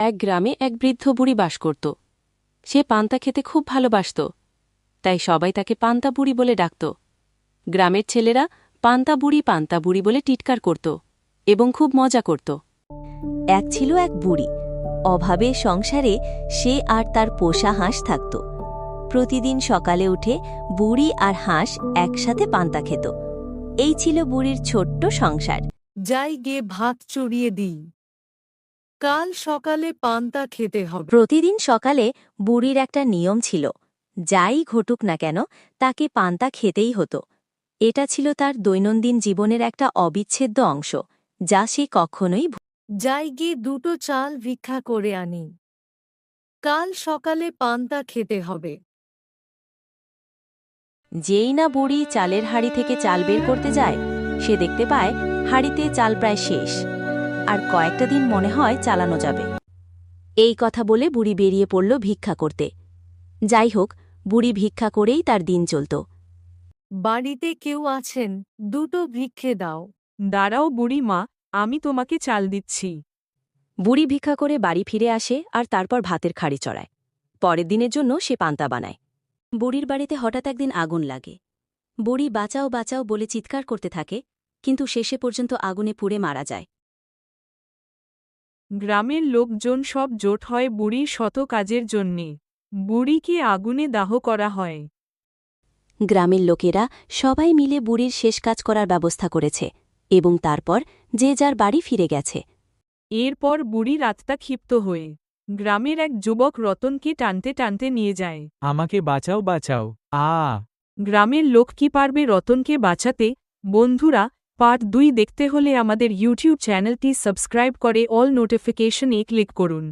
এক গ্রামে এক বৃদ্ধ বুড়ি বাস করত। সে পান্তা খেতে খুব ভালোবাসত, তাই সবাই তাকে পান্তা বুড়ি বলে ডাকত। গ্রামের ছেলেরা পান্তা বুড়ি বলে টিটকার করত এবং খুব মজা করত। এক ছিল এক বুড়ি। অভাবে সংসারে সে আর তার পোষা হাঁস থাকত। প্রতিদিন সকালে উঠে বুড়ি আর হাঁস একসাথে পান্তা খেত। এই ছিল বুড়ির ছোট্ট সংসার। যাই গে ভাত চড়িয়ে দিই, কাল সকালে পান্তা খেতে হবে। প্রতিদিন সকালে বুড়ির একটা নিয়ম ছিল, যাই ঘটুক না কেন তাকে পান্তা খেতেই হতো। এটা ছিল তার দৈনন্দিন জীবনের একটা অবিচ্ছেদ্য অংশ, যা সে কখনোই যাই গে দুটো চাল ভিক্ষা করে আনি, কাল সকালে পান্তা খেতে হবে। যেই না বুড়ি চালের হাঁড়ি থেকে চাল বের করতে যায়, সে দেখতে পায় হাঁড়িতে চাল প্রায় শেষ, আর কয়েকটা দিন মনে হয় চালানো যাবে। এই কথা বলে বুড়ি বেরিয়ে পড়ল ভিক্ষা করতে। যাই হোক, বুড়ি ভিক্ষা করেই তার দিন চলত। বাড়িতে কেউ আছেন? দুটো ভিক্ষে দাও। দাঁড়াও বুড়িমা, আমি তোমাকে চাল দিচ্ছি। বুড়ি ভিক্ষা করে বাড়ি ফিরে আসে আর তারপর ভাতের খাড়ি চড়ায়। পরের দিনের জন্য সে পান্তা বানায়। বুড়ির বাড়িতে হঠাৎ একদিন আগুন লাগে। বুড়ি বাঁচাও বাঁচাও বলে চিৎকার করতে থাকে, কিন্তু শেষে পর্যন্ত আগুনে পুড়ে মারা যায়। গ্রামের লোকজন সব জোট হয় বুড়ির শত কাজের জন্যে। বুড়িকে আগুনে দাহ করা হয়। গ্রামের লোকেরা সবাই মিলে বুড়ির শেষ কাজ করার ব্যবস্থা করেছে এবং তারপর যে যার বাড়ি ফিরে গেছে। এরপর বুড়ির আত্মা ক্ষিপ্ত হয়ে গ্রামের এক যুবক রতনকে টানতে টানতে নিয়ে যায়। আমাকে বাঁচাও বাঁচাও। গ্রামের লোক কি পারবে রতনকে বাঁচাতে? বন্ধুরা, পার্ট 2 দেখতে হলে আমাদের ইউটিউব চ্যানেলটি সাবস্ক্রাইব করে অল নোটিফিকেশনে ক্লিক করুন।